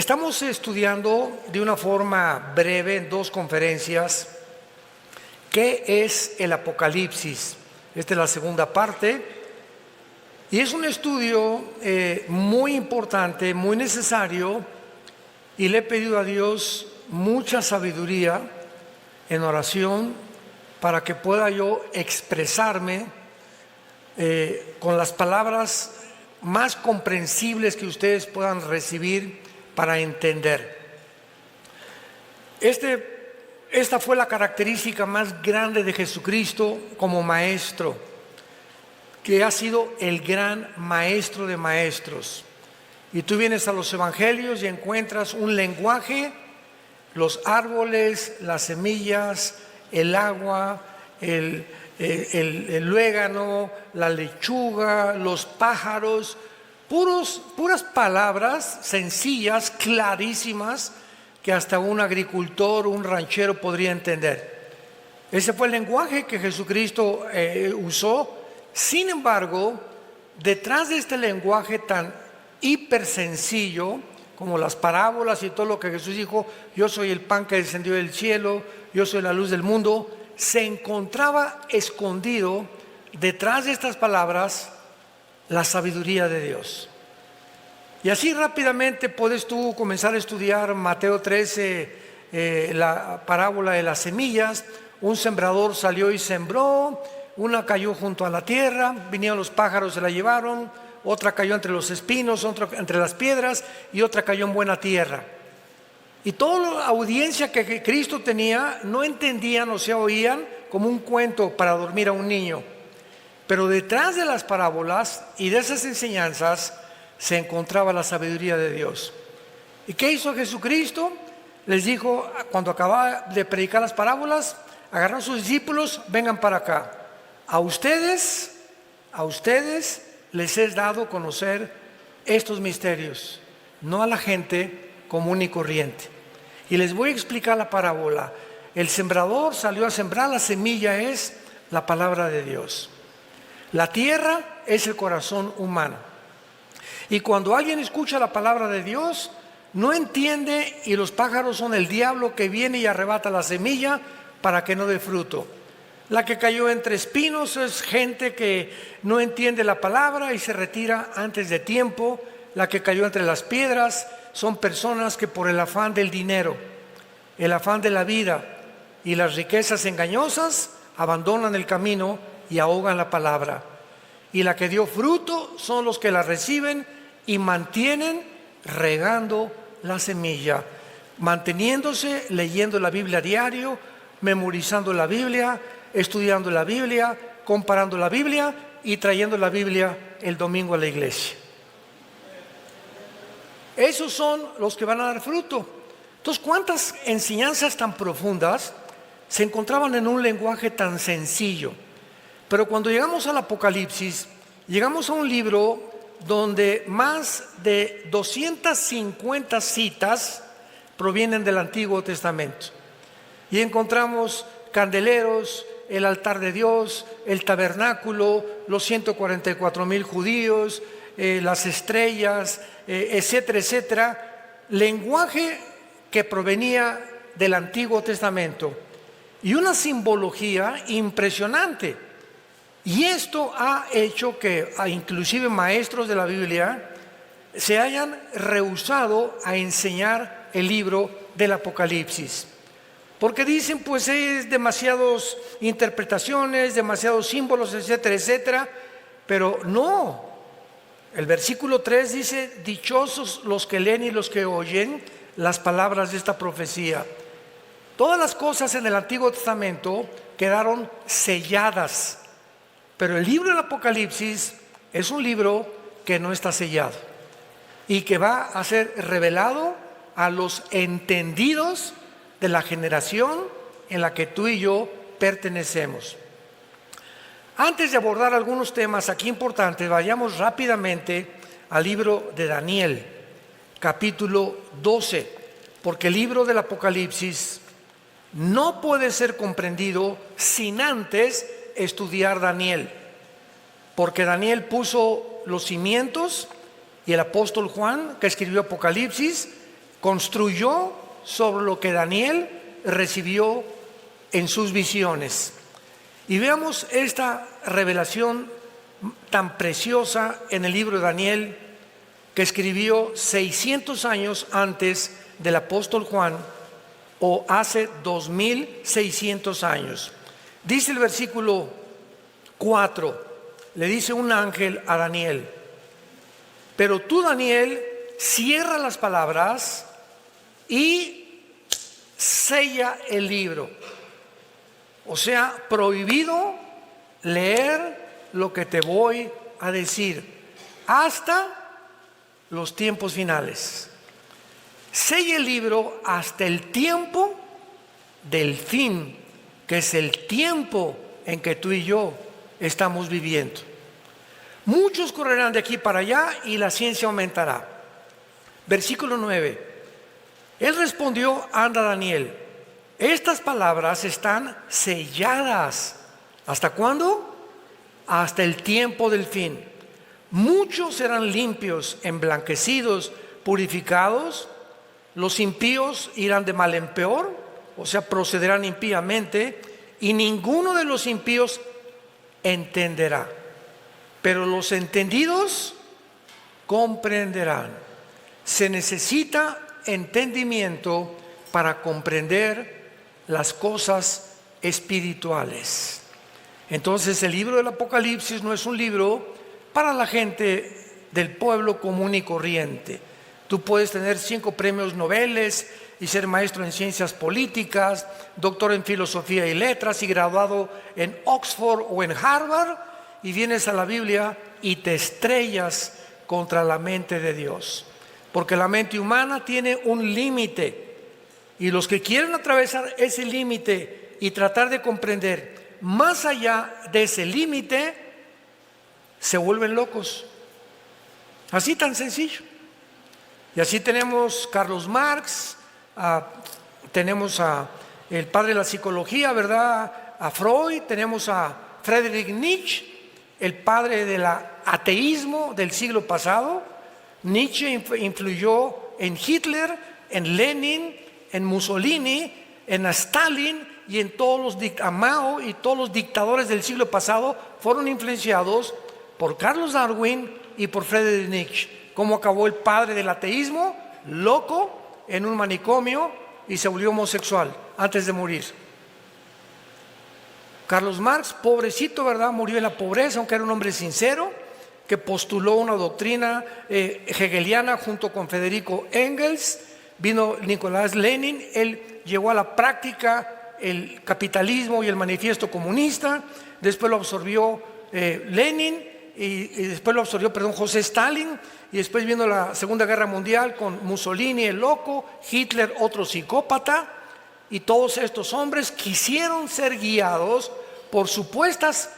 Estamos estudiando de una forma breve en 2 conferencias qué es el Apocalipsis. Esta es la segunda parte y es un estudio muy importante, muy necesario, y le he pedido a Dios mucha sabiduría en oración para que pueda yo expresarme con las palabras más comprensibles que ustedes puedan recibir para entender. Esta fue la característica más grande de Jesucristo como maestro, que ha sido el gran maestro de maestros. Y tú vienes a los evangelios y encuentras un lenguaje, los árboles, las semillas, el agua, el luégano, la lechuga, los pájaros, puras palabras sencillas, clarísimas, que hasta un agricultor, un ranchero podría entender. Ese fue el lenguaje que Jesucristo usó. Sin embargo, detrás de este lenguaje tan hiper sencillo, como las parábolas y todo lo que Jesús dijo, yo soy el pan que descendió del cielo, yo soy la luz del mundo, se encontraba escondido detrás de estas palabras la sabiduría de Dios. Y así rápidamente puedes tú comenzar a estudiar Mateo 13, la parábola de las semillas. Un sembrador salió y sembró, una cayó junto a la tierra, vinieron los pájaros, se la llevaron, otra cayó entre los espinos, otra entre las piedras y otra cayó en buena tierra. Y toda la audiencia que Cristo tenía no entendían o se oían como un cuento para dormir a un niño. Pero detrás de las parábolas y de esas enseñanzas se encontraba la sabiduría de Dios. ¿Y qué hizo Jesucristo? Les dijo, cuando acababa de predicar las parábolas, agarró a sus discípulos, vengan para acá. A ustedes les he dado a conocer estos misterios, no a la gente común y corriente. Y les voy a explicar la parábola. El sembrador salió a sembrar, la semilla es la palabra de Dios. La tierra es el corazón humano. Y cuando alguien escucha la palabra de Dios, no entiende, y los pájaros son el diablo que viene y arrebata la semilla para que no dé fruto. La que cayó entre espinos es gente que no entiende la palabra y se retira antes de tiempo. La que cayó entre las piedras son personas que por el afán del dinero, el afán de la vida y las riquezas engañosas abandonan el camino y ahogan la palabra. Y la que dio fruto son los que la reciben y mantienen regando la semilla, manteniéndose, leyendo la Biblia a diario, memorizando la Biblia, estudiando la Biblia, comparando la Biblia y trayendo la Biblia el domingo a la iglesia. Esos son los que van a dar fruto. Entonces, ¿cuántas enseñanzas tan profundas se encontraban en un lenguaje tan sencillo? Pero cuando llegamos al Apocalipsis, llegamos a un libro donde más de 250 citas provienen del Antiguo Testamento. Y encontramos candeleros, el altar de Dios, el tabernáculo, los 144,000 judíos, las estrellas, etcétera, etcétera. Lenguaje que provenía del Antiguo Testamento y una simbología impresionante. Y esto ha hecho que inclusive maestros de la Biblia se hayan rehusado a enseñar el libro del Apocalipsis. Porque dicen, pues es demasiadas interpretaciones, demasiados símbolos, etcétera, etcétera. Pero no. El versículo 3 dice, dichosos los que leen y los que oyen las palabras de esta profecía. Todas las cosas en el Antiguo Testamento quedaron selladas. Pero el libro del Apocalipsis es un libro que no está sellado y que va a ser revelado a los entendidos de la generación en la que tú y yo pertenecemos. Antes de abordar algunos temas aquí importantes, vayamos rápidamente al libro de Daniel, capítulo 12, porque el libro del Apocalipsis no puede ser comprendido sin antes estudiar Daniel, porque Daniel puso los cimientos y el apóstol Juan, que escribió Apocalipsis, construyó sobre lo que Daniel recibió en sus visiones. Y veamos esta revelación tan preciosa en el libro de Daniel, que escribió 600 años antes del apóstol Juan, o hace 2600 años. Dice el versículo 4, le dice un ángel a Daniel: pero tú, Daniel, cierra las palabras y sella el libro. O sea, prohibido leer lo que te voy a decir hasta los tiempos finales. Sella el libro hasta el tiempo del fin, que es el tiempo en que tú y yo estamos viviendo. Muchos correrán de aquí para allá y la ciencia aumentará. Versículo 9. Él respondió: anda, Daniel, estas palabras están selladas. ¿Hasta cuándo? Hasta el tiempo del fin. Muchos serán limpios, emblanquecidos, purificados. Los impíos irán de mal en peor, o sea, procederán impíamente, y ninguno de los impíos entenderá. Pero los entendidos comprenderán. Se necesita entendimiento para comprender las cosas espirituales. Entonces, el libro del Apocalipsis no es un libro para la gente del pueblo común y corriente. Tú puedes tener 5 premios Nobel y ser maestro en ciencias políticas, doctor en filosofía y letras y graduado en Oxford o en Harvard, y vienes a la Biblia y te estrellas contra la mente de Dios, porque la mente humana tiene un límite, y los que quieren atravesar ese límite y tratar de comprender más allá de ese límite se vuelven locos. Así tan sencillo. Y así tenemos Carlos Marx, tenemos a el padre de la psicología, ¿verdad?, a Freud, tenemos a Friedrich Nietzsche, el padre del ateísmo del siglo pasado. Nietzsche influyó en Hitler, en Lenin, en Mussolini, en Stalin y en todos los Mao, y todos los dictadores del siglo pasado fueron influenciados por Carlos Darwin y por Friedrich Nietzsche. ¿Cómo acabó el padre del ateísmo? Loco, en un manicomio, y se volvió homosexual antes de morir. Carlos Marx, pobrecito, ¿verdad?, murió en la pobreza, aunque era un hombre sincero, que postuló una doctrina hegeliana junto con Federico Engels. Vino Nicolás Lenin, él llevó a la práctica el capitalismo y el manifiesto comunista. Después lo absorbió Lenin, y después lo absorbió, José Stalin, y después vino la Segunda Guerra Mundial con Mussolini, el loco, Hitler, otro psicópata, y todos estos hombres quisieron ser guiados por supuestas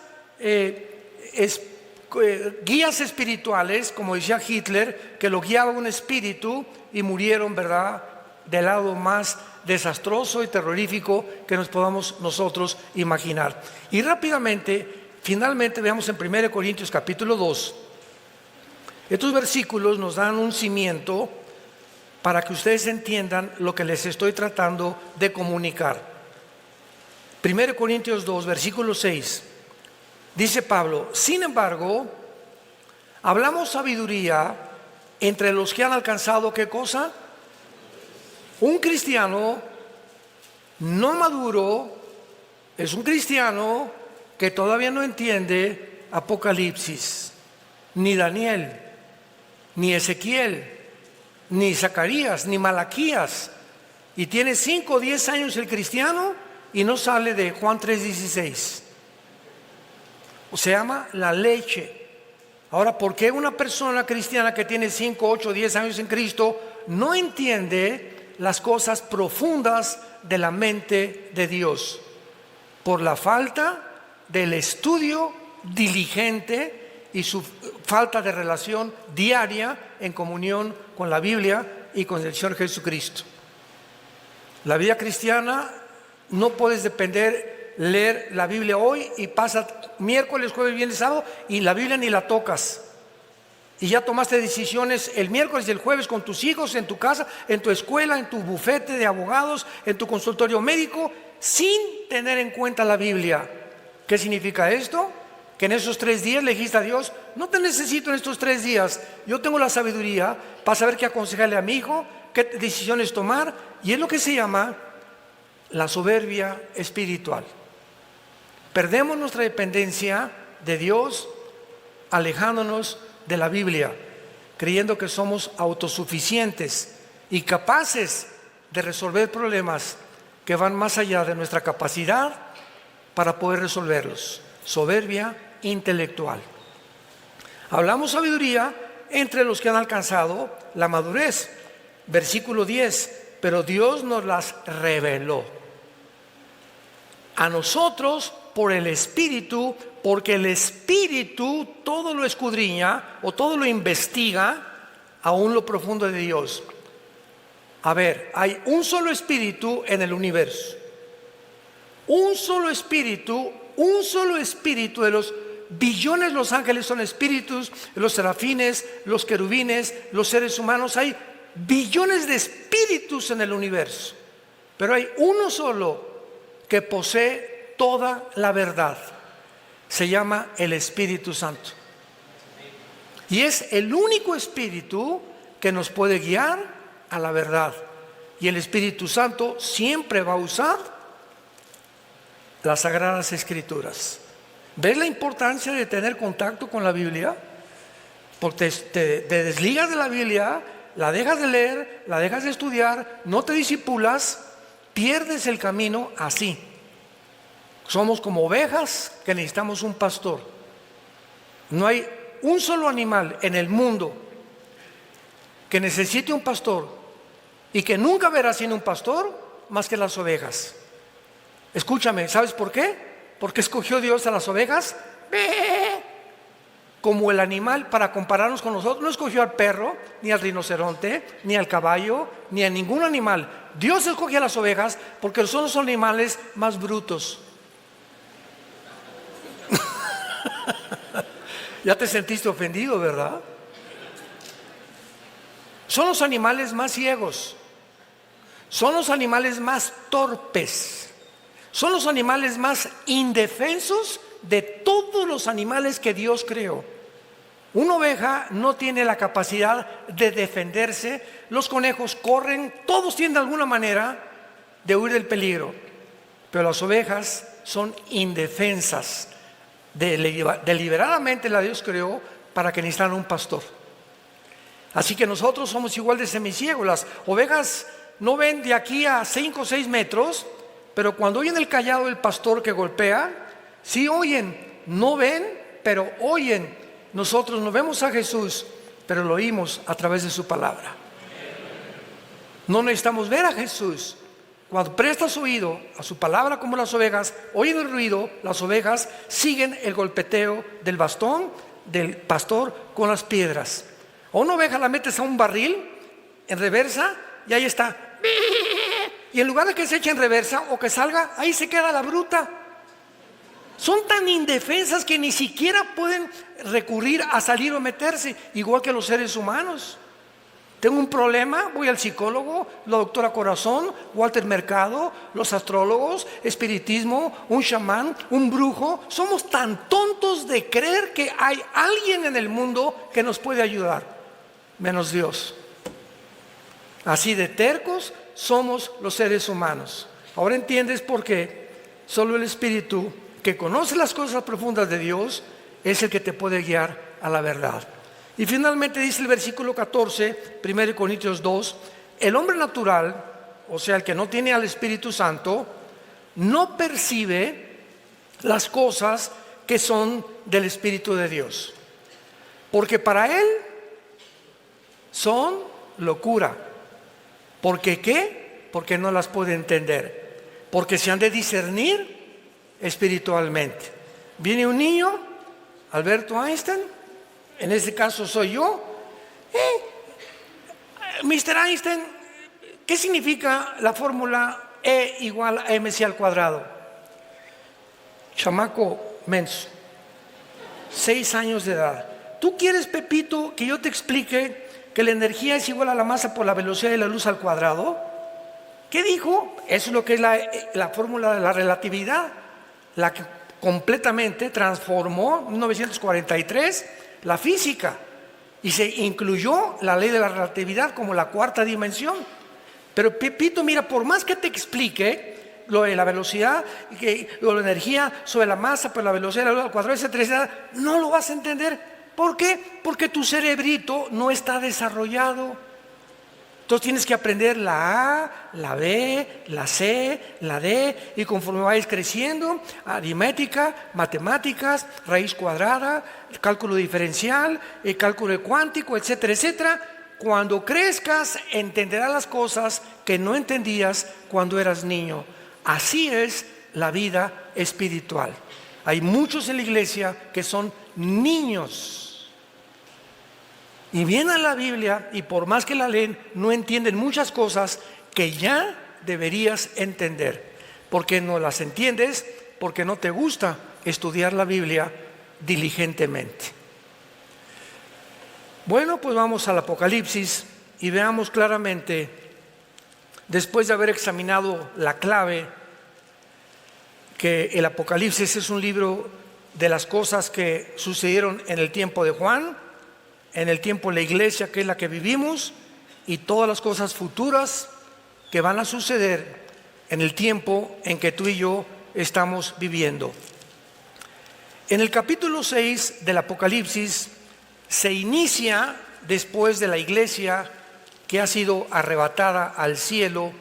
guías espirituales, como decía Hitler, que lo guiaba un espíritu, y murieron, ¿verdad?, del lado más desastroso y terrorífico que nos podamos nosotros imaginar. Y rápidamente, finalmente, veamos en 1 Corintios capítulo 2. Estos versículos nos dan un cimiento para que ustedes entiendan lo que les estoy tratando de comunicar. 1 Corintios 2, versículo 6. Dice Pablo: sin embargo, hablamos sabiduría entre los que han alcanzado, ¿qué cosa? Un cristiano no maduro es un cristiano que todavía no entiende Apocalipsis, ni Daniel, ni Ezequiel, ni Zacarías, ni Malaquías, y tiene 5 o 10 años el cristiano y no sale de Juan 3:16. Se llama la leche. Ahora, ¿por qué una persona cristiana que tiene 5, 8, 10 años en Cristo no entiende las cosas profundas de la mente de Dios? Por la falta del estudio diligente y su falta de relación diaria en comunión con la Biblia y con el Señor Jesucristo. La vida cristiana no puedes depender, leer la Biblia hoy y pasa miércoles, jueves, viernes, sábado y la Biblia ni la tocas. Y ya tomaste decisiones el miércoles y el jueves con tus hijos, en tu casa, en tu escuela, en tu bufete de abogados, en tu consultorio médico, sin tener en cuenta la Biblia. ¿Qué significa esto? Que en esos 3 días le dijiste a Dios: no te necesito en estos 3 días, yo tengo la sabiduría para saber qué aconsejarle a mi hijo, qué decisiones tomar. Y es lo que se llama la soberbia espiritual. Perdemos nuestra dependencia de Dios, alejándonos de la Biblia, creyendo que somos autosuficientes y capaces de resolver problemas que van más allá de nuestra capacidad para poder resolverlos. Soberbia intelectual. Hablamos sabiduría entre los que han alcanzado la madurez. Versículo 10: pero Dios nos las reveló a nosotros por el Espíritu, porque el Espíritu todo lo escudriña o todo lo investiga, aún lo profundo de Dios. A ver, hay un solo Espíritu en el universo, un solo Espíritu de los billones. Los ángeles son espíritus, los serafines, los querubines, los seres humanos. Hay billones de espíritus en el universo, pero hay uno solo que posee toda la verdad. Se llama el Espíritu Santo, y es el único espíritu que nos puede guiar a la verdad. Y el Espíritu Santo siempre va a usar las Sagradas Escrituras. ¿Ves la importancia de tener contacto con la Biblia? Porque te desligas de la Biblia, la dejas de leer, la dejas de estudiar, no te disipulas, pierdes el camino así. Somos como ovejas que necesitamos un pastor. No hay un solo animal en el mundo que necesite un pastor y que nunca verá sin un pastor más que las ovejas. Escúchame, ¿sabes por qué? Porque escogió Dios a las ovejas como el animal para compararnos con nosotros. No escogió al perro, ni al rinoceronte, ni al caballo, ni a ningún animal. Dios escogió a las ovejas porque son los animales más brutos. Ya te sentiste ofendido, ¿verdad? Son los animales más ciegos, son los animales más torpes, son los animales más indefensos de todos los animales que Dios creó. Una oveja no tiene la capacidad de defenderse. Los conejos corren, todos tienen de alguna manera de huir del peligro, pero las ovejas son indefensas. Deliberadamente la Dios creó para que necesitaran un pastor. Así que nosotros somos igual de semiciegos. Las ovejas no ven de aquí a 5 o 6 metros, pero cuando oyen el cayado del pastor que golpea, sí oyen. No ven, pero oyen. Nosotros no vemos a Jesús, pero lo oímos a través de su palabra. No necesitamos ver a Jesús. Cuando prestas oído a su palabra como las ovejas, oyen el ruido, las ovejas siguen el golpeteo del bastón del pastor con las piedras. A una oveja la metes a un barril en reversa y ahí está. Y en lugar de que se eche en reversa o que salga, ahí se queda la bruta. Son tan indefensas que ni siquiera pueden recurrir a salir o meterse, igual que los seres humanos. Tengo un problema, voy al psicólogo, la doctora Corazón, Walter Mercado, los astrólogos, espiritismo, un chamán, un brujo. Somos tan tontos de creer que hay alguien en el mundo que nos puede ayudar, menos Dios. Así de tercos somos los seres humanos. Ahora entiendes por qué solo el Espíritu que conoce las cosas profundas de Dios es el que te puede guiar a la verdad. Y finalmente dice el versículo 14, 1 Corintios 2, el hombre natural, o sea, el que no tiene al Espíritu Santo, no percibe las cosas que son del Espíritu de Dios, porque para él son locura. ¿Por qué qué? Porque no las puede entender, porque se han de discernir espiritualmente. Viene un niño, Alberto Einstein, en este caso soy yo. Mr. Einstein, ¿qué significa la fórmula E igual a mc al cuadrado? Chamaco menso, 6 años de edad. ¿tú quieres, Pepito, que yo te explique que la energía es igual a la masa por la velocidad de la luz al cuadrado? ¿Qué dijo? Eso es lo que es la fórmula de la relatividad, la que completamente transformó en 1943 la física y se incluyó la ley de la relatividad como la cuarta dimensión. Pero Pepito, mira, por más que te explique lo de la velocidad, lo de la energía sobre la masa por la velocidad de la luz al cuadrado, etcétera, no lo vas a entender. ¿Por qué? Porque tu cerebrito no está desarrollado. Entonces tienes que aprender la A, la B, la C, la D, y conforme vayas creciendo, aritmética, matemáticas, raíz cuadrada, cálculo diferencial, cálculo cuántico, etcétera, etcétera. Cuando crezcas, entenderás las cosas que no entendías cuando eras niño. Así es la vida espiritual. Hay muchos en la iglesia que son niños. Y vienen a la Biblia y por más que la leen, no entienden muchas cosas que ya deberías entender. Porque no las entiendes, porque no te gusta estudiar la Biblia diligentemente. Bueno, pues vamos al Apocalipsis y veamos claramente, después de haber examinado la clave, que el Apocalipsis es un libro de las cosas que sucedieron en el tiempo de Juan, en el tiempo de la iglesia, que es la que vivimos, y todas las cosas futuras que van a suceder en el tiempo en que tú y yo estamos viviendo. En el capítulo 6 del Apocalipsis se inicia después de la iglesia que ha sido arrebatada al cielo,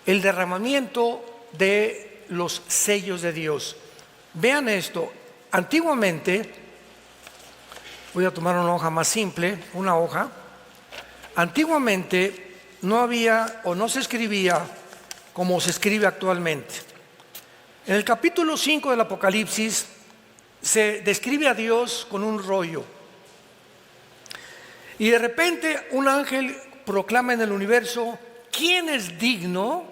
el derramamiento de los sellos de Dios. Vean esto, antiguamente, voy a tomar una hoja más simple, una hoja. Antiguamente no había o no se escribía como se escribe actualmente. En el capítulo 5 del Apocalipsis se describe a Dios con un rollo. Y de repente un ángel proclama en el universo, ¿quién es digno?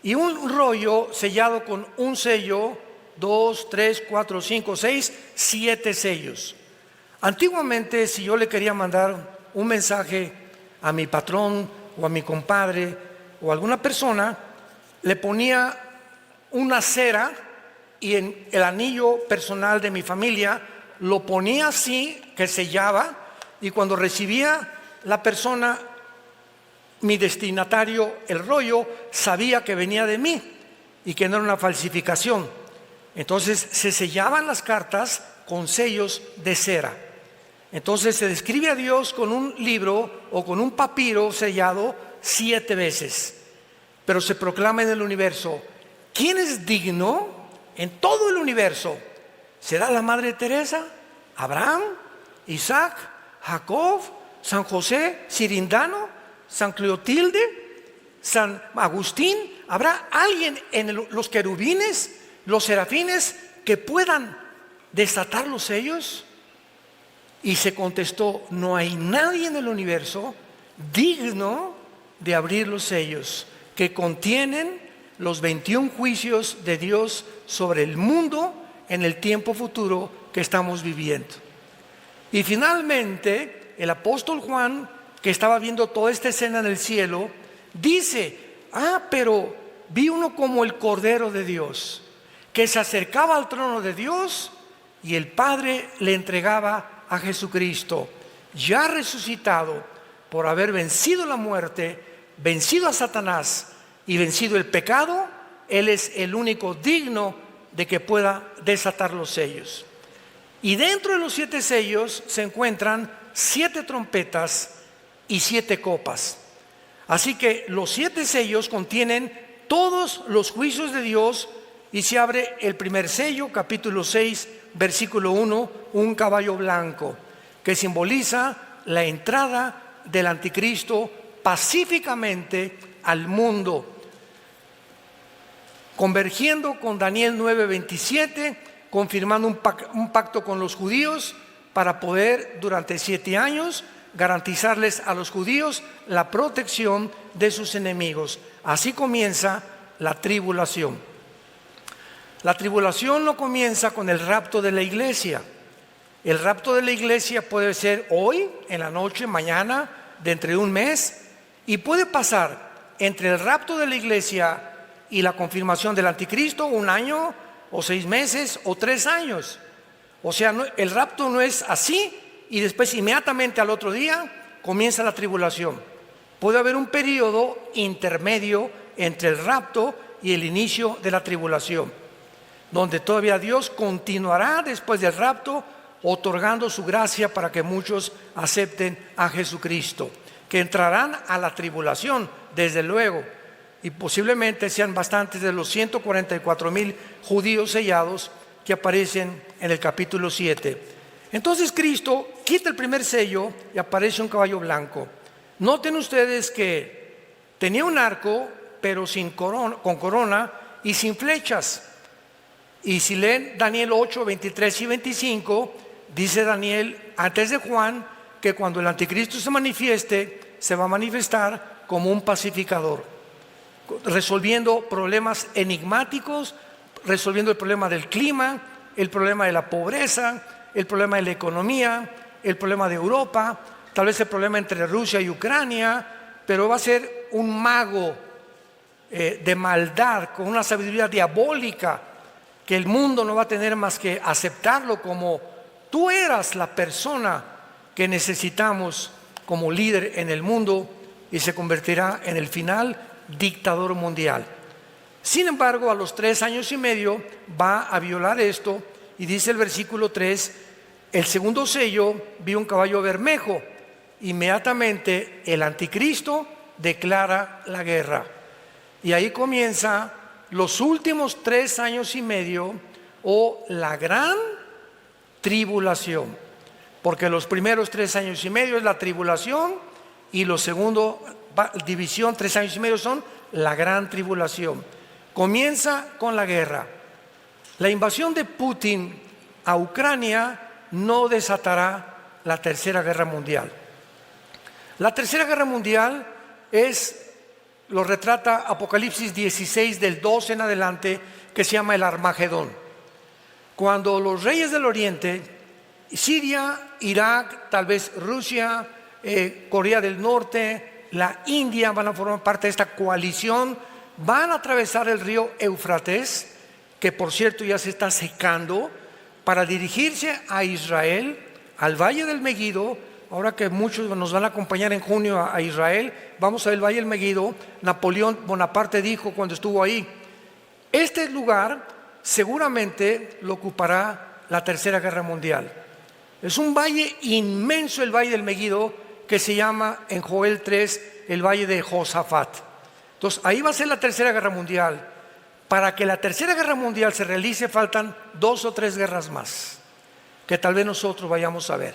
Y un rollo sellado con un sello, 2, 3, 4, 5, 6, 7 sellos. Antiguamente, si yo le quería mandar un mensaje a mi patrón o a mi compadre o a alguna persona, le ponía una cera y en el anillo personal de mi familia lo ponía así, que sellaba, y cuando recibía la persona, mi destinatario, el rollo, sabía que venía de mí y que no era una falsificación. Entonces se sellaban las cartas con sellos de cera. Entonces se describe a Dios con un libro o con un papiro sellado 7 veces. Pero se proclama en el universo, ¿quién es digno en todo el universo? ¿Será la Madre Teresa? ¿Abraham? ¿Isaac? ¿Jacob? ¿San José? ¿Cirindano? ¿San Clotilde? ¿San Agustín? ¿Habrá alguien en los querubines, los serafines, que puedan desatar los sellos? Y se contestó, no hay nadie en el universo digno de abrir los sellos que contienen los 21 juicios de Dios sobre el mundo en el tiempo futuro que estamos viviendo. Y finalmente, el apóstol Juan, que estaba viendo toda esta escena en el cielo, dice, pero vi uno como el Cordero de Dios, que se acercaba al trono de Dios y el Padre le entregaba a Jesucristo, ya resucitado por haber vencido la muerte, vencido a Satanás y vencido el pecado. Él es el único digno de que pueda desatar los sellos. Y dentro de los 7 sellos se encuentran 7 trompetas y 7 copas. Así que los 7 sellos contienen todos los juicios de Dios y se abre el primer sello, capítulo 6, versículo 1, un caballo blanco, que simboliza la entrada del anticristo pacíficamente al mundo, convergiendo con Daniel 9:27, confirmando un pacto con los judíos para poder durante 7 años garantizarles a los judíos la protección de sus enemigos. Así comienza la tribulación. La tribulación no comienza con el rapto de la iglesia. El rapto de la iglesia puede ser hoy, en la noche, mañana, dentro de un mes, y puede pasar entre el rapto de la iglesia y la confirmación del anticristo 1 año, o 6 meses, o 3 años. O sea, el rapto no es así y después inmediatamente al otro día comienza la tribulación. Puede haber un periodo intermedio entre el rapto y el inicio de la tribulación, donde todavía Dios continuará después del rapto otorgando su gracia para que muchos acepten a Jesucristo, que entrarán a la tribulación, desde luego, y posiblemente sean bastantes de los 144,000 judíos sellados que aparecen en el capítulo 7. Entonces Cristo quita el primer sello y aparece un caballo blanco. Noten ustedes que tenía un arco, pero con corona y sin flechas. Y si leen Daniel 8, 23 y 25, dice Daniel antes de Juan que cuando el anticristo se manifieste, se va a manifestar como un pacificador, resolviendo problemas enigmáticos, resolviendo el problema del clima, el problema de la pobreza, el problema de la economía, el problema de Europa, tal vez el problema entre Rusia y Ucrania, pero va a ser un mago de maldad, con una sabiduría diabólica, que el mundo no va a tener más que aceptarlo como tú eras la persona que necesitamos como líder en el mundo, y se convertirá en el final dictador mundial. Sin embargo, a los 3 años y medio va a violar esto, y dice el versículo 3, el segundo sello, vi un caballo bermejo. Inmediatamente el anticristo declara la guerra. Y ahí comienza los últimos 3 años y medio, o la gran tribulación. Porque los primeros 3 años y medio es la tribulación, y los segundos, división, 3 años y medio son la gran tribulación. Comienza con la guerra. La invasión de Putin a Ucrania no desatará la tercera guerra mundial. La tercera guerra mundial lo retrata Apocalipsis 16 del 12 en adelante, que se llama el Armagedón. Cuando los reyes del Oriente, Siria, Irak, tal vez Rusia, Corea del Norte, la India van a formar parte de esta coalición, van a atravesar el río Éufrates, que por cierto ya se está secando, para dirigirse a Israel, al Valle del Megido. Ahora que muchos nos van a acompañar en junio a Israel, vamos a ver el Valle del Megido. Napoleón Bonaparte dijo cuando estuvo ahí, este lugar seguramente lo ocupará la tercera guerra mundial. Es un valle inmenso, el Valle del Megido, que se llama en Joel 3 el Valle de Josafat. Entonces ahí va a ser la tercera guerra mundial. Para que la tercera guerra mundial se realice faltan 2 o 3 guerras más, que tal vez nosotros vayamos a ver.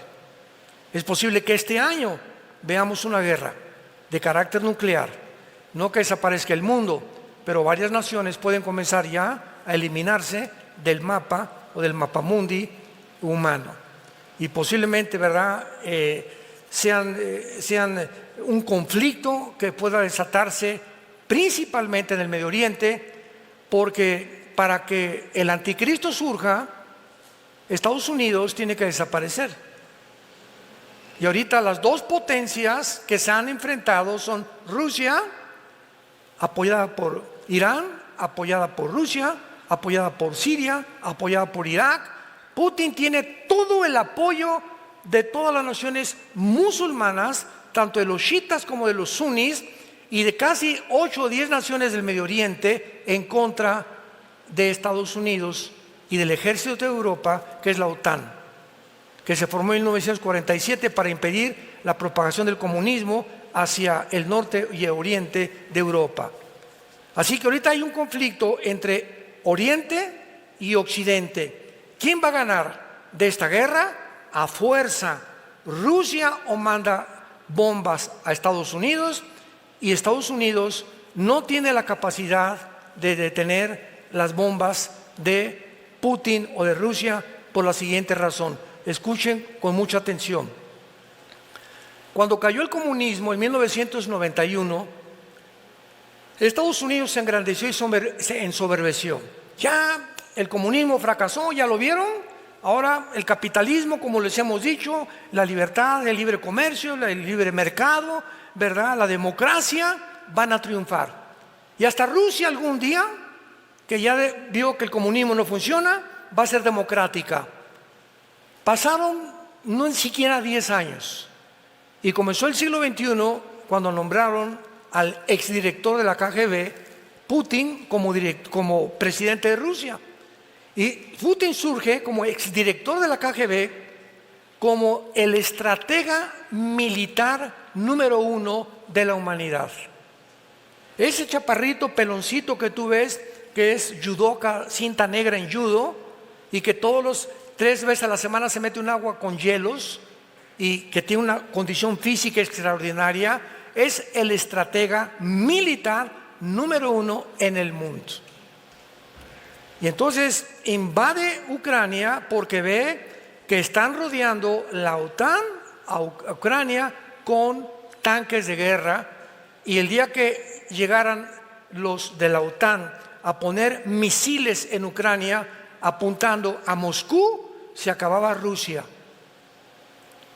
Es posible que este año veamos una guerra de carácter nuclear, no que desaparezca el mundo, pero varias naciones pueden comenzar ya a eliminarse del mapa o del mapamundi humano, y posiblemente, ¿verdad?, sean un conflicto que pueda desatarse principalmente en el Medio Oriente, porque para que el anticristo surja, Estados Unidos tiene que desaparecer. Y ahorita las 2 potencias que se han enfrentado son Rusia, apoyada por Irán, apoyada por Rusia, apoyada por Siria, apoyada por Irak. Putin tiene todo el apoyo de todas las naciones musulmanas, tanto de los chiitas como de los sunnis, y de casi 8 o 10 naciones del Medio Oriente en contra de Estados Unidos y del ejército de Europa, que es la OTAN, que se formó en 1947 para impedir la propagación del comunismo hacia el norte y el oriente de Europa. Así que ahorita hay un conflicto entre Oriente y Occidente. ¿Quién va a ganar de esta guerra? A fuerza, Rusia o manda bombas a Estados Unidos, y Estados Unidos no tiene la capacidad de detener las bombas de Putin o de Rusia por la siguiente razón. Escuchen con mucha atención. Cuando cayó el comunismo en 1991, Estados Unidos se engrandeció y se ensoberbeció. Ya el comunismo fracasó, ¿ya lo vieron? ahora el capitalismo, como les hemos dicho, la libertad, el libre comercio, el libre mercado, ¿verdad? La democracia van a triunfar. Y hasta Rusia algún día, que ya vio que el comunismo no funciona, va a ser democrática. Pasaron no ni siquiera 10 años y comenzó el siglo XXI cuando nombraron al exdirector de la KGB, Putin, como presidente de Rusia. Y Putin surge como exdirector de la KGB como el estratega militar número 1 de la humanidad. Ese chaparrito peloncito que tú ves, que es judoka, cinta negra en judo, y que todos los 3 veces a la semana se mete un agua con hielos y que tiene una condición física extraordinaria, es el estratega militar número 1 en el mundo. Y entonces invade Ucrania porque ve que están rodeando la OTAN a Ucrania con tanques de guerra, y el día que llegaran los de la OTAN a poner misiles en Ucrania apuntando a Moscú, se acababa Rusia.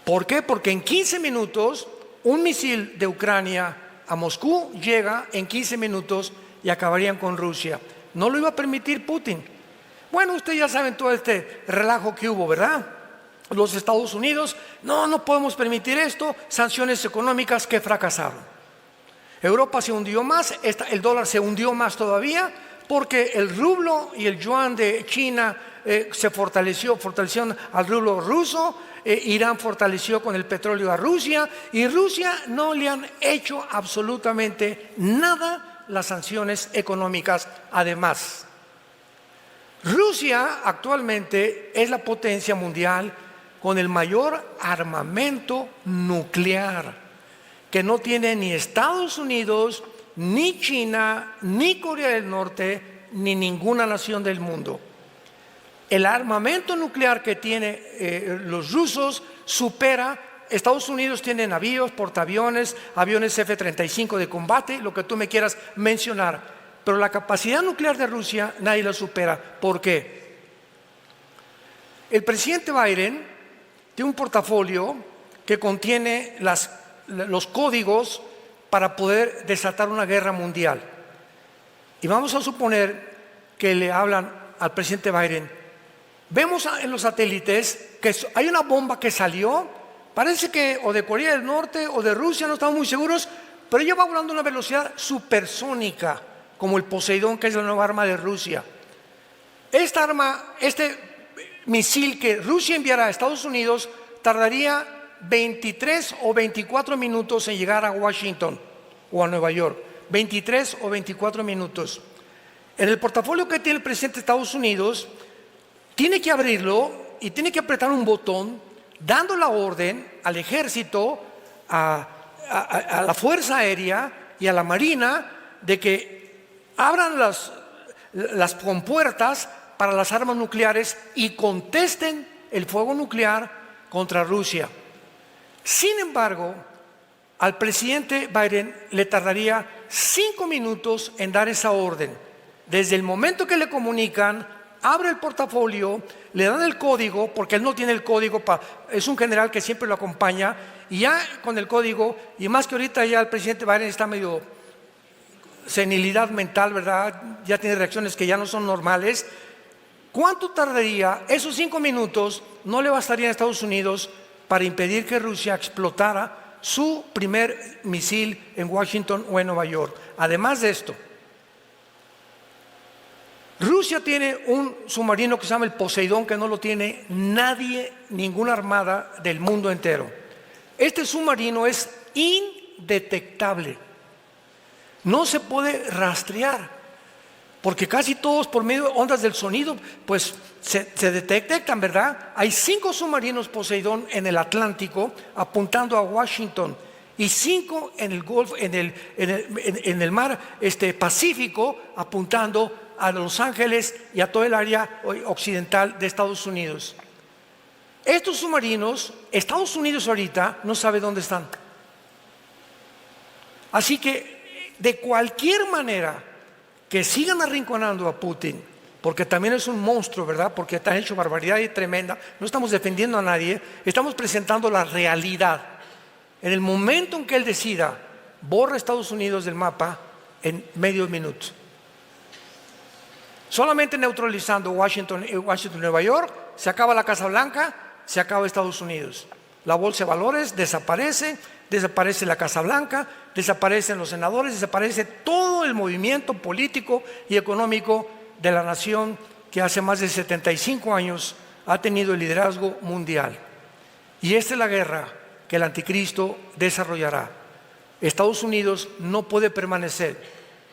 ¿Por qué? Porque en 15 minutos un misil de Ucrania a Moscú llega en 15 minutos y acabarían con Rusia. No lo iba a permitir Putin. Bueno, ustedes ya saben todo este relajo que hubo, ¿verdad? Los Estados Unidos, no podemos permitir esto, sanciones económicas que fracasaron. Europa se hundió más, el dólar se hundió más todavía, porque el rublo y el yuan de China se fortalecieron al rublo ruso, Irán fortaleció con el petróleo a Rusia, y Rusia no le han hecho absolutamente nada las sanciones económicas. Además, Rusia actualmente es la potencia mundial con el mayor armamento nuclear, que no tiene ni Estados Unidos, ni China, ni Corea del Norte, ni ninguna nación del mundo. El armamento nuclear que tienen los rusos supera. Estados Unidos tiene navíos, portaaviones, aviones F-35 de combate, lo que tú me quieras mencionar, pero la capacidad nuclear de Rusia nadie la supera. ¿Por qué? El presidente Biden tiene un portafolio que contiene los códigos para poder desatar una guerra mundial. Y vamos a suponer que le hablan al presidente Biden. Vemos en los satélites que hay una bomba que salió, parece que o de Corea del Norte o de Rusia, no estamos muy seguros, pero ella va volando a una velocidad supersónica, como el Poseidón, que es la nueva arma de Rusia. Esta arma, este misil que Rusia enviará a Estados Unidos, tardaría 23 o 24 minutos en llegar a Washington o a Nueva York. 23 o 24 minutos. En el portafolio que tiene el presidente de Estados Unidos, tiene que abrirlo y tiene que apretar un botón, dando la orden al ejército, a la Fuerza Aérea y a la Marina de que abran las compuertas para las armas nucleares y contesten el fuego nuclear contra Rusia. Sin embargo, al presidente Biden le tardaría 5 minutos en dar esa orden. Desde el momento que le comunican, abre el portafolio, le dan el código, porque él no tiene el código, es un general que siempre lo acompaña, y ya con el código, y más que ahorita ya el presidente Biden está medio senilidad mental, ¿verdad? Ya tiene reacciones que ya no son normales. ¿Cuánto tardaría? Esos 5 minutos no le bastarían a Estados Unidos para impedir que Rusia explotara su primer misil en Washington o en Nueva York. Además de esto, Rusia tiene un submarino que se llama el Poseidón, que no lo tiene nadie, ninguna armada del mundo entero. Este submarino es indetectable, no se puede rastrear, porque casi todos por medio de ondas del sonido pues se detectan, ¿verdad? Hay 5 submarinos Poseidón en el Atlántico apuntando a Washington, y 5 en el Golfo, en el mar Pacífico, apuntando a Los Ángeles y a todo el área occidental de Estados Unidos. Estos submarinos, Estados Unidos ahorita no sabe dónde están. Así que de cualquier manera que sigan arrinconando a Putin porque también es un monstruo, ¿verdad? Porque está hecho barbaridad y tremenda. No estamos defendiendo a nadie, estamos presentando la realidad. En el momento en que él decida, borra Estados Unidos del mapa en medio minuto. Solamente neutralizando Washington, Nueva York, se acaba la Casa Blanca, se acaba Estados Unidos. La bolsa de valores desaparece, desaparece la Casa Blanca, desaparecen los senadores, desaparece todo el movimiento político y económico de la nación que hace más de 75 años ha tenido el liderazgo mundial. Y esta es la guerra que el anticristo desarrollará. Estados Unidos no puede permanecer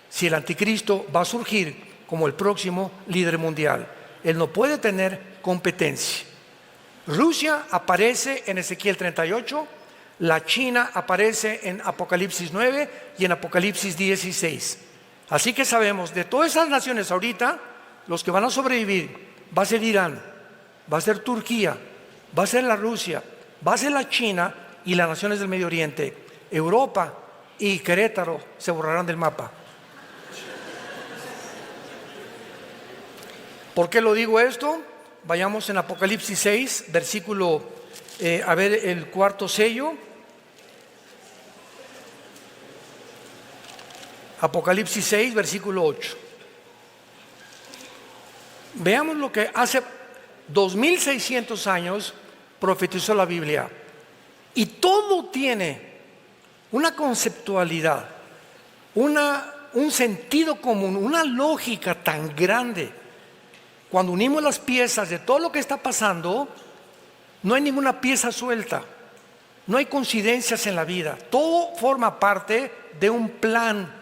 si el anticristo va a surgir como el próximo líder mundial. Él no puede tener competencia. Rusia aparece en Ezequiel 38, la China aparece en Apocalipsis 9 y en Apocalipsis 16. Así que sabemos, de todas esas naciones ahorita, los que van a sobrevivir va a ser Irán, va a ser Turquía, va a ser la Rusia, va a ser la China y las naciones del Medio Oriente. Europa y Querétaro se borrarán del mapa. ¿Por qué lo digo esto? Vayamos en Apocalipsis 6, versículo, a ver el cuarto sello. Apocalipsis 6, versículo 8. Veamos lo que hace 2600 años profetizó la Biblia. Y todo tiene una conceptualidad, un sentido común, una lógica tan grande. Cuando unimos las piezas de todo lo que está pasando, no hay ninguna pieza suelta, no hay coincidencias en la vida. Todo forma parte de un plan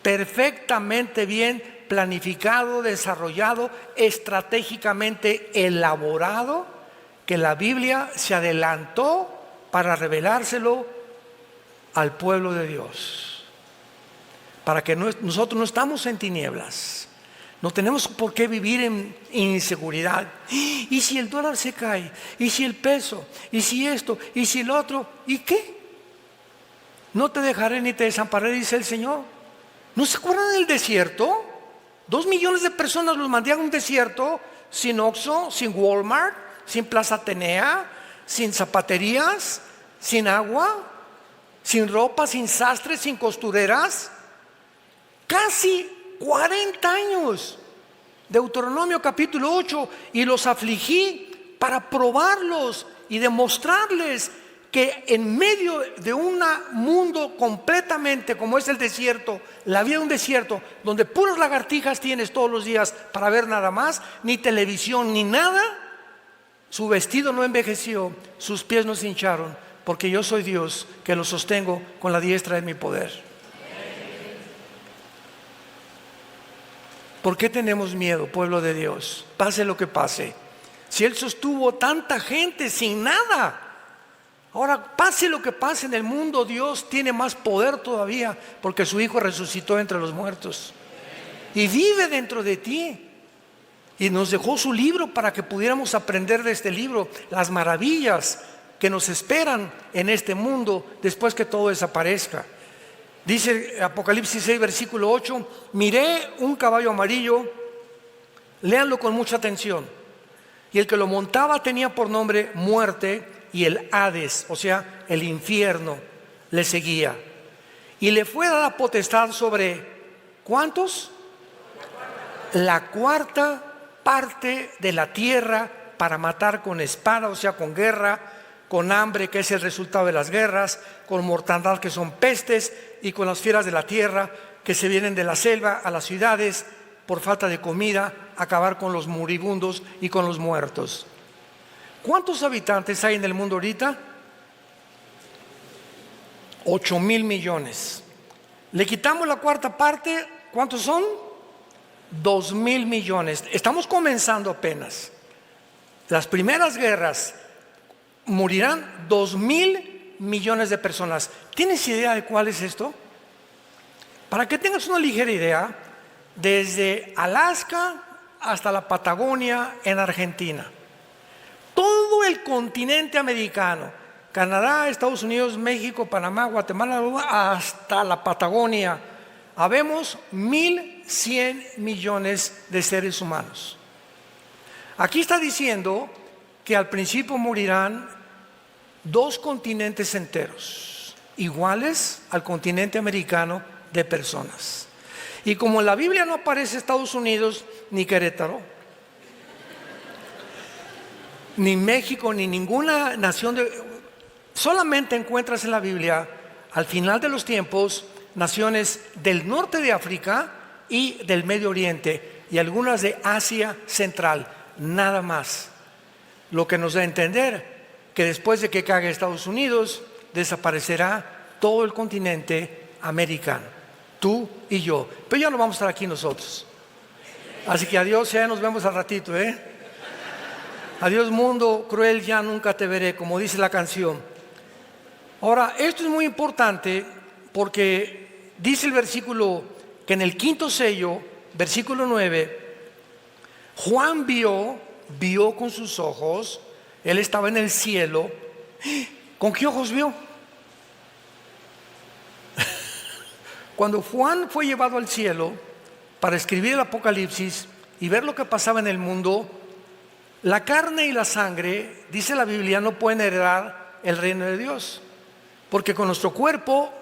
perfectamente bien planificado, desarrollado, estratégicamente elaborado, que la Biblia se adelantó para revelárselo al pueblo de Dios. Para que nosotros no estamos en tinieblas. No tenemos por qué vivir en inseguridad. ¿Y si el dólar se cae? ¿Y si el peso? ¿Y si esto? ¿Y si el otro? ¿Y qué? No te dejaré ni te desampararé, dice el Señor. ¿No se acuerdan del desierto? 2 millones de personas los mandé a un desierto, sin Oxxo, sin Walmart, sin Plaza Atenea, sin zapaterías, sin agua, sin ropa, sin sastres, sin costureras. Casi 40 años. Deuteronomio capítulo 8. Y los afligí para probarlos y demostrarles que en medio de un mundo completamente como es el desierto, la vida de un desierto, donde puras lagartijas tienes todos los días para ver nada más, ni televisión ni nada, su vestido no envejeció, sus pies no se hincharon, porque yo soy Dios que los sostengo con la diestra de mi poder. ¿Por qué tenemos miedo, pueblo de Dios? Pase lo que pase. Si Él sostuvo tanta gente sin nada, ahora pase lo que pase en el mundo, Dios tiene más poder todavía, porque su Hijo resucitó entre los muertos y vive dentro de ti. Y nos dejó su libro para que pudiéramos aprender de este libro las maravillas que nos esperan en este mundo después que todo desaparezca. Dice Apocalipsis 6, versículo 8, miré un caballo amarillo, léanlo con mucha atención, y el que lo montaba tenía por nombre Muerte, y el Hades, o sea, el infierno, le seguía. Y le fue dada potestad sobre, ¿cuántos? La cuarta parte de la tierra para matar con espada, o sea, con guerra, con hambre, que es el resultado de las guerras, con mortandad, que son pestes, y con las fieras de la tierra, que se vienen de la selva a las ciudades por falta de comida, acabar con los moribundos y con los muertos. ¿Cuántos habitantes hay en el mundo ahorita? 8,000 millones. Le quitamos la cuarta parte, ¿cuántos son? 2,000 millones. Estamos comenzando apenas. Las primeras guerras morirán 2,000 millones de personas. ¿Tienes idea de cuál es esto? Para que tengas una ligera idea, desde Alaska hasta la Patagonia en Argentina, todo el continente americano, Canadá, Estados Unidos, México, Panamá, Guatemala, hasta la Patagonia, habemos 1,000 1.100 millones de seres humanos. Aquí está diciendo que al principio morirán 2 continentes enteros, iguales al continente americano de personas. Y como en la Biblia no aparece Estados Unidos, ni Querétaro, ni México, ni ninguna nación, solamente encuentras en la Biblia, al final de los tiempos, naciones del norte de África y del Medio Oriente, y algunas de Asia Central, nada más. Lo que nos da a entender que después de que caiga Estados Unidos, desaparecerá todo el continente americano, tú y yo. Pero ya no vamos a estar aquí nosotros. Así que adiós, ya nos vemos al ratito, Adiós mundo cruel, ya nunca te veré, como dice la canción. Ahora, esto es muy importante porque dice el versículo que en el 5º sello, versículo 9, Juan vio con sus ojos, él estaba en el cielo. ¿Con qué ojos vio? Cuando Juan fue llevado al cielo para escribir el Apocalipsis y ver lo que pasaba en el mundo, la carne y la sangre, dice la Biblia, no pueden heredar el reino de Dios, porque con nuestro cuerpo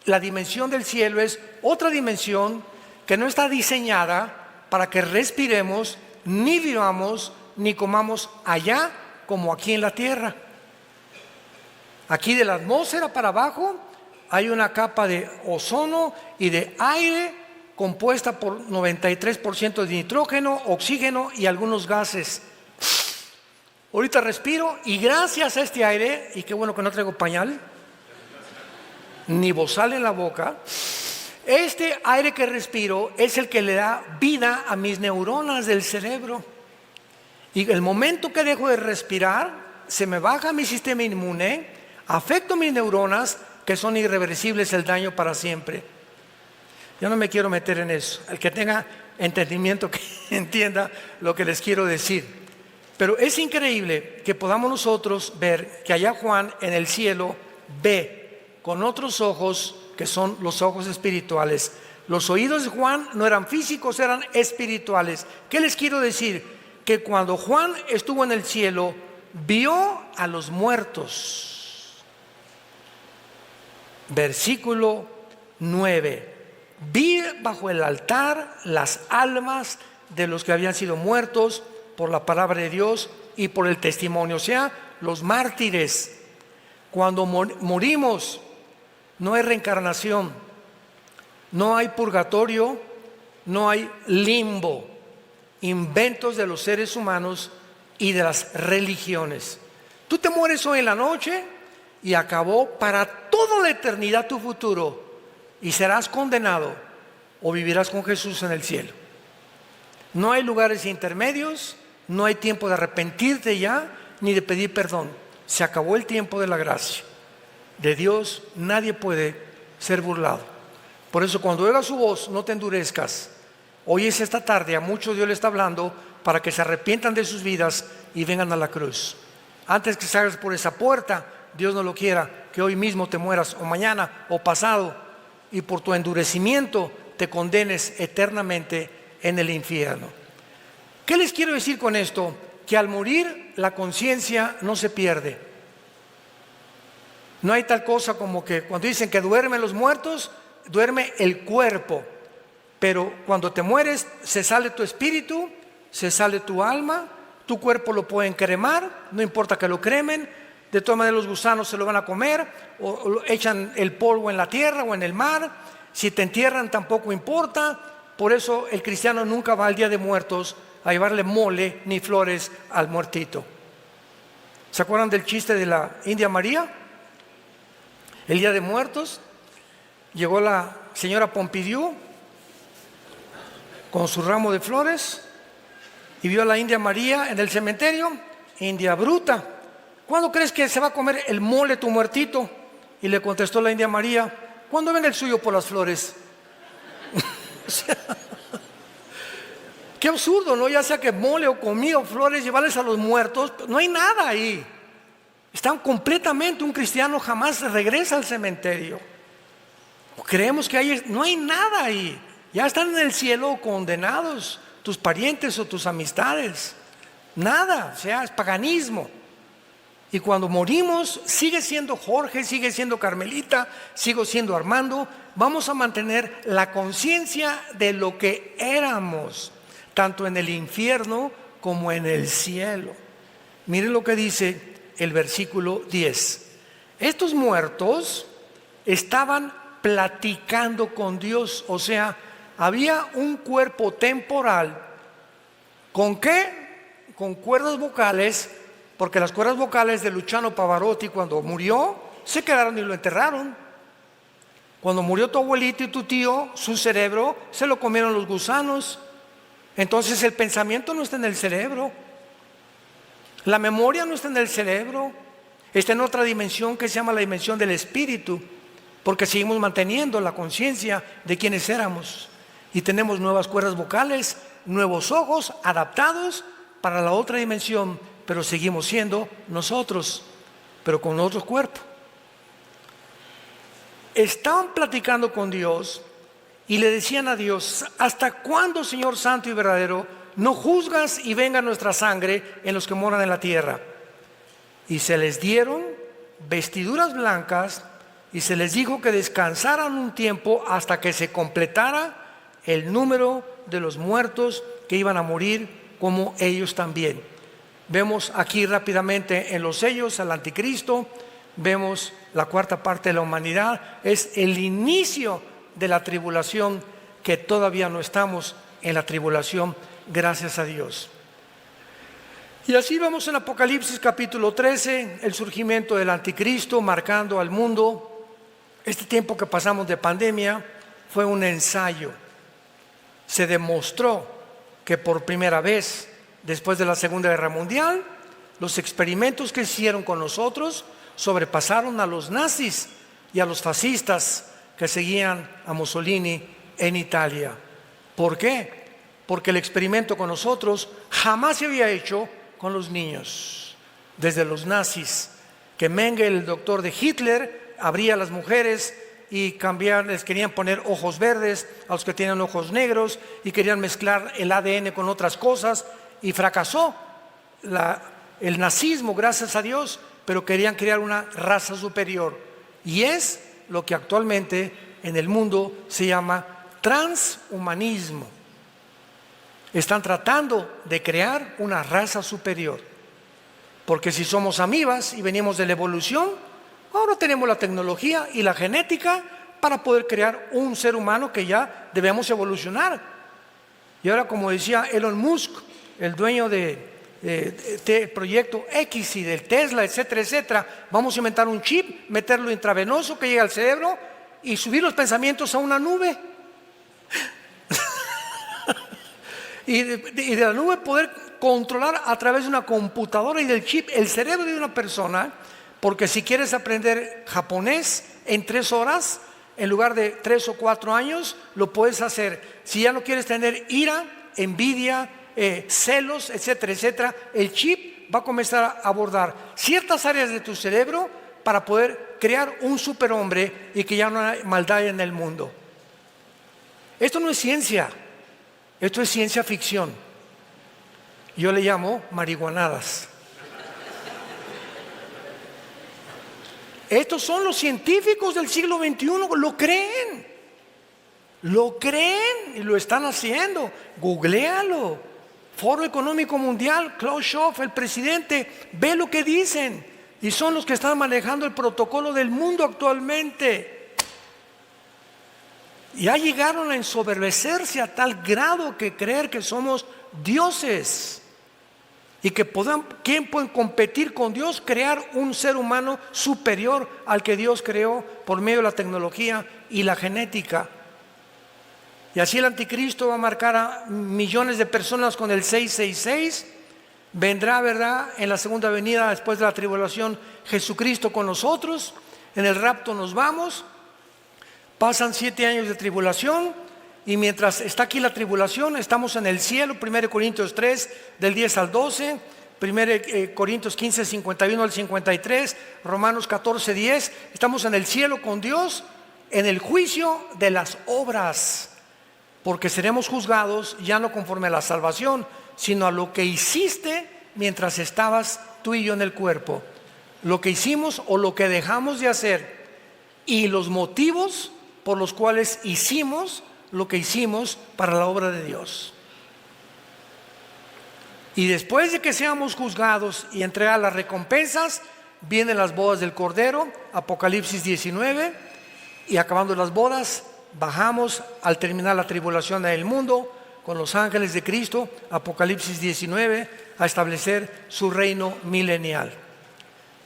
la dimensión del cielo es otra dimensión que no está diseñada para que respiremos, ni vivamos, ni comamos allá como aquí en la tierra. Aquí de la atmósfera para abajo hay una capa de ozono y de aire compuesta por 93% de nitrógeno, oxígeno y algunos gases. Ahorita respiro y gracias a este aire, y qué bueno que no traigo pañal ni bozal en la boca, este aire que respiro es el que le da vida a mis neuronas del cerebro. Y el momento que dejo de respirar, se me baja mi sistema inmune, afecto mis neuronas, que son irreversibles, el daño para siempre. Yo no me quiero meter en eso. El que tenga entendimiento, que entienda lo que les quiero decir. Pero es increíble que podamos nosotros ver que allá Juan en el cielo ve con otros ojos, que son los ojos espirituales. Los oídos de Juan no eran físicos, eran espirituales. ¿Qué les quiero decir? Que cuando Juan estuvo en el cielo, vio a los muertos. Versículo 9. Vi bajo el altar las almas de los que habían sido muertos por la palabra de Dios y por el testimonio, o sea, los mártires. Cuando morimos, no hay reencarnación, no hay purgatorio, no hay limbo, inventos de los seres humanos y de las religiones. Tú te mueres hoy en la noche y acabó para toda la eternidad tu futuro, y serás condenado o vivirás con Jesús en el cielo. No hay lugares intermedios, no hay tiempo de arrepentirte ya, ni de pedir perdón. Se acabó el tiempo de la gracia. De Dios nadie puede ser burlado. Por eso cuando oigas su voz, no te endurezcas. Hoy es esta tarde, a muchos Dios le está hablando para que se arrepientan de sus vidas y vengan a la cruz. Antes que salgas por esa puerta, Dios no lo quiera, que hoy mismo te mueras, o mañana, o pasado, y por tu endurecimiento te condenes eternamente en el infierno. ¿Qué les quiero decir con esto? Que al morir la conciencia no se pierde. No hay tal cosa como que cuando dicen que duermen los muertos, duerme el cuerpo. Pero cuando te mueres, se sale tu espíritu, se sale tu alma, tu cuerpo lo pueden cremar, no importa que lo cremen, de todas maneras los gusanos se lo van a comer, o echan el polvo en la tierra o en el mar, si te entierran tampoco importa. Por eso el cristiano nunca va al Día de Muertos a llevarle mole ni flores al muertito. ¿Se acuerdan del chiste de la India María? El Día de Muertos, llegó la señora Pompidou con su ramo de flores y vio a la India María en el cementerio. India bruta, ¿cuándo crees que se va a comer el mole tu muertito? Y le contestó la India María, ¿cuándo venga el suyo por las flores? O sea, qué absurdo, ¿no? Ya sea que mole o comida o flores, llevarles a los muertos, no hay nada ahí. Están completamente, un cristiano jamás regresa al cementerio. Creemos que no hay nada ahí. Ya están en el cielo condenados tus parientes o tus amistades. Nada, o sea, es paganismo. Y cuando morimos, sigue siendo Jorge, sigue siendo Carmelita, sigo siendo Armando. Vamos a mantener la conciencia de lo que éramos, tanto en el infierno como en el cielo. Miren lo que dice el versículo 10. Estos muertos estaban platicando con Dios, o sea, había un cuerpo temporal. ¿Con qué? Con cuerdas vocales, porque las cuerdas vocales de Luciano Pavarotti, cuando murió, se quedaron y lo enterraron. Cuando murió tu abuelito y tu tío, su cerebro se lo comieron los gusanos. Entonces el pensamiento no está en el cerebro, la memoria no está en el cerebro, está en otra dimensión que se llama la dimensión del espíritu, porque seguimos manteniendo la conciencia de quienes éramos y tenemos nuevas cuerdas vocales, nuevos ojos adaptados para la otra dimensión, pero seguimos siendo nosotros, pero con otro cuerpo. Estaban platicando con Dios y le decían a Dios: ¿hasta cuándo, Señor santo y verdadero, no juzgas y venga nuestra sangre en los que moran en la tierra? Y se les dieron vestiduras blancas y se les dijo que descansaran un tiempo hasta que se completara el número de los muertos que iban a morir, como ellos también. Vemos aquí rápidamente en los sellos al anticristo, vemos la cuarta parte de la humanidad. Es el inicio de la tribulación, que todavía no estamos en la tribulación, gracias a Dios. Y así vamos en Apocalipsis capítulo 13, el surgimiento del anticristo marcando al mundo. Este tiempo que pasamos de pandemia fue un ensayo. Se demostró que por primera vez después de la Segunda Guerra Mundial, los experimentos que hicieron con nosotros sobrepasaron a los nazis y a los fascistas que seguían a Mussolini en Italia. ¿Por qué? Porque el experimento con nosotros jamás se había hecho con los niños. Desde los nazis, que Mengele, el doctor de Hitler, abría a las mujeres y les querían poner ojos verdes a los que tenían ojos negros y querían mezclar el ADN con otras cosas, y fracasó el nazismo, gracias a Dios, pero querían crear una raza superior, y es lo que actualmente en el mundo se llama transhumanismo. Están tratando de crear una raza superior, porque si somos amibas y venimos de la evolución, ahora tenemos la tecnología y la genética para poder crear un ser humano que ya debemos evolucionar. Y ahora, como decía Elon Musk, el dueño del proyecto X y del Tesla, etcétera, etcétera, vamos a inventar un chip, meterlo intravenoso que llegue al cerebro y subir los pensamientos a una nube. y de la nube poder controlar a través de una computadora y del chip el cerebro de una persona, porque si quieres aprender japonés en 3 horas, en lugar de 3 o 4 años, lo puedes hacer. Si ya no quieres tener ira, envidia, celos, etcétera, etcétera, el chip va a comenzar a abordar ciertas áreas de tu cerebro para poder crear un superhombre y que ya no hay maldad en el mundo. Esto no es ciencia, esto es ciencia ficción. Yo le llamo marihuanadas. Estos son los científicos del siglo XXI, lo creen y lo están haciendo. Googléalo. Foro Económico Mundial, Klaus Schwab, el presidente, ve lo que dicen, y son los que están manejando el protocolo del mundo actualmente. Ya llegaron a ensoberbecerse a tal grado que creer que somos dioses y que ¿quién puede competir con Dios? Crear un ser humano superior al que Dios creó por medio de la tecnología y la genética. Y así el anticristo va a marcar a millones de personas con el 666. Vendrá, ¿verdad?, en la segunda venida después de la tribulación, Jesucristo con nosotros. En el rapto nos vamos. Pasan 7 años de tribulación, y mientras está aquí la tribulación, estamos en el cielo. 1 Corintios 3, del 10 al 12, 1 Corintios 15, 51 al 53, Romanos 14, 10. Estamos en el cielo con Dios, en el juicio de las obras. porque seremos juzgados ya no conforme a la salvación, sino a lo que hiciste mientras estabas tú y yo en el cuerpo, lo que hicimos o lo que dejamos de hacer, y los motivos por los cuales hicimos lo que hicimos para la obra de Dios. Y después de que seamos juzgados y entregar las recompensas, vienen las bodas del Cordero, Apocalipsis 19, y acabando las bodas, bajamos al terminar la tribulación del mundo con los ángeles de Cristo, Apocalipsis 19, a establecer su reino milenial,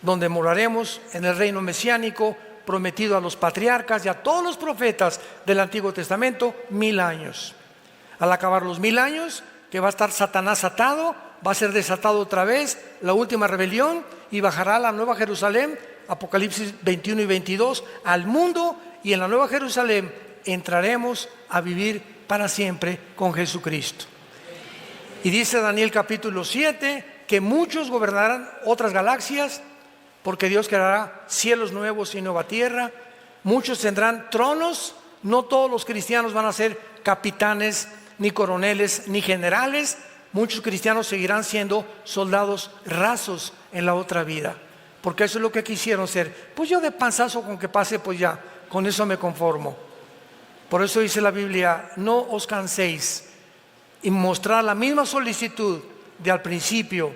donde moraremos en el reino mesiánico prometido a los patriarcas y a todos los profetas del Antiguo Testamento, 1000 años. Al acabar los 1000 años, que va a estar Satanás atado, va a ser desatado otra vez la última rebelión y bajará la Nueva Jerusalén, Apocalipsis 21 y 22, al mundo, y en la Nueva Jerusalén entraremos a vivir para siempre con Jesucristo. Y dice Daniel capítulo 7 que muchos gobernarán otras galaxias, porque Dios creará cielos nuevos y nueva tierra. Muchos tendrán tronos. No todos los cristianos van a ser capitanes, ni coroneles, ni generales. Muchos cristianos seguirán siendo soldados rasos en la otra vida, porque eso es lo que quisieron ser. Pues yo de panzazo con que pase, pues ya, con eso me conformo. Por eso dice la Biblia: no os canséis, y mostrar la misma solicitud de al principio,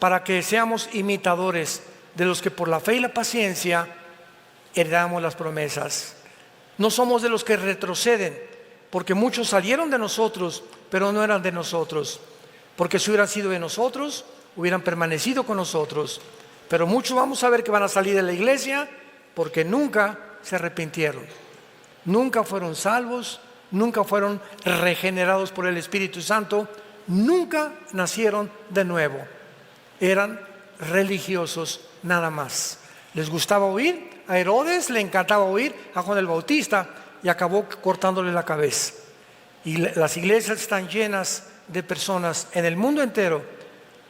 para que seamos imitadores de los que por la fe y la paciencia heredamos las promesas. No somos de los que retroceden, porque muchos salieron de nosotros, pero no eran de nosotros. Porque si hubieran sido de nosotros, hubieran permanecido con nosotros. Pero muchos vamos a ver que van a salir de la iglesia porque nunca se arrepintieron, nunca fueron salvos, nunca fueron regenerados por el Espíritu Santo, nunca nacieron de nuevo. Eran religiosos nada más. Les gustaba oír. A Herodes le encantaba oír a Juan el Bautista y acabó cortándole la cabeza. Y las iglesias están llenas de personas en el mundo entero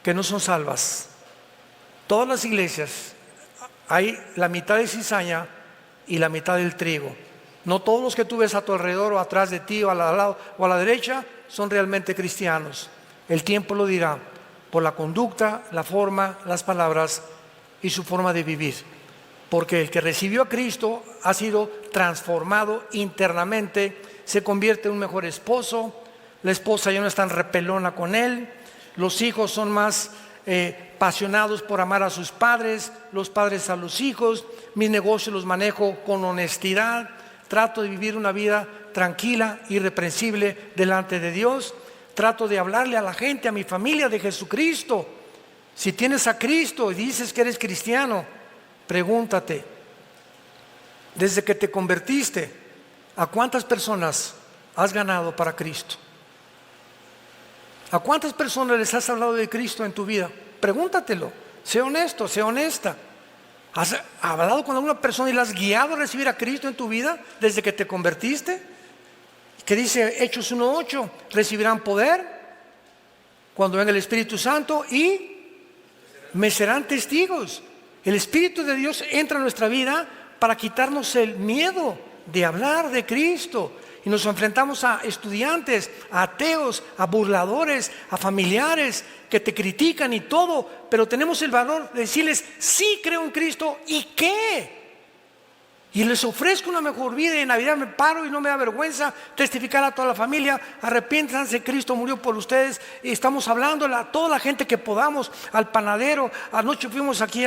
que no son salvas. Todas las iglesias hay la mitad de cizaña y la mitad del trigo. No todos los que tú ves a tu alrededor o atrás de ti o al lado o a la derecha son realmente cristianos. El tiempo lo dirá por la conducta, la forma, las palabras y su forma de vivir. Porque el que recibió a Cristo ha sido transformado internamente, se convierte en un mejor esposo. La esposa ya no es tan repelona con él. Los hijos son más apasionados por amar a sus padres, los padres a los hijos. Mis negocios los manejo con honestidad. Trato de vivir una vida tranquila, irreprensible delante de Dios. Trato de hablarle a la gente, a mi familia, de Jesucristo. Si tienes a Cristo y dices que eres cristiano, pregúntate, desde que te convertiste, ¿a cuántas personas has ganado para Cristo? ¿A cuántas personas les has hablado de Cristo en tu vida? Pregúntatelo, sé honesto, sé honesta. ¿Has hablado con alguna persona y la has guiado a recibir a Cristo en tu vida desde que te convertiste? Que dice Hechos 1:8, recibirán poder cuando venga el Espíritu Santo y me serán testigos. El Espíritu de Dios entra en nuestra vida para quitarnos el miedo de hablar de Cristo. Y nos enfrentamos a estudiantes, a ateos, a burladores, a familiares que te critican y todo, pero tenemos el valor de decirles: sí creo en Cristo, ¿y qué? Y les ofrezco una mejor vida, y en Navidad me paro y no me da vergüenza testificar a toda la familia: arrepiéntanse, Cristo murió por ustedes. Y estamos hablando a toda la gente que podamos, al panadero. Anoche fuimos aquí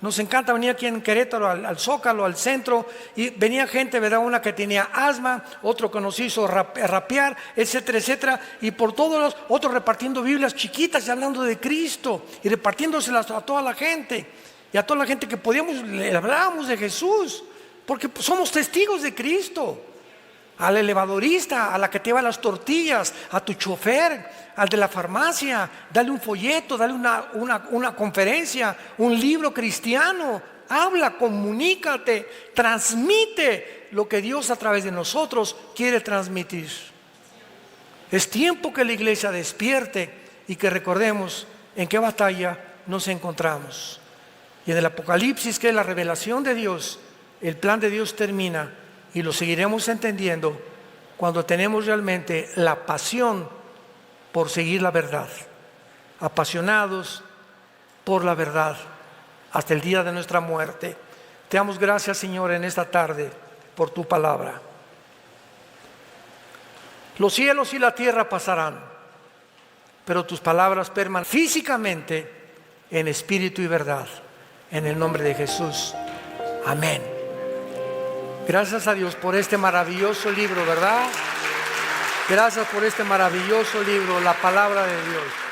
nos encanta venir aquí en Querétaro, al Zócalo, al centro, y venía gente, ¿verdad? Una que tenía asma, otro que nos hizo rapear, etcétera, etcétera, y por todos los otros repartiendo Biblias chiquitas y hablando de Cristo y repartiéndoselas a toda la gente. Y a toda la gente que podíamos, le hablábamos de Jesús, porque somos testigos de Cristo. Al elevadorista, a la que te lleva las tortillas, a tu chofer, al de la farmacia, dale un folleto, dale una conferencia, un libro cristiano. Habla, comunícate, transmite lo que Dios a través de nosotros quiere transmitir. Es tiempo que la iglesia despierte y que recordemos en qué batalla nos encontramos. Y en el Apocalipsis, que es la revelación de Dios, el plan de Dios termina, y lo seguiremos entendiendo cuando tenemos realmente la pasión por seguir la verdad, apasionados por la verdad hasta el día de nuestra muerte. Te damos gracias, Señor, en esta tarde por tu palabra. Los cielos y la tierra pasarán, pero tus palabras permanecen físicamente en espíritu y verdad. En el nombre de Jesús. Amén. Gracias a Dios por este maravilloso libro, ¿verdad? Gracias por este maravilloso libro, la palabra de Dios.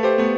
Thank you.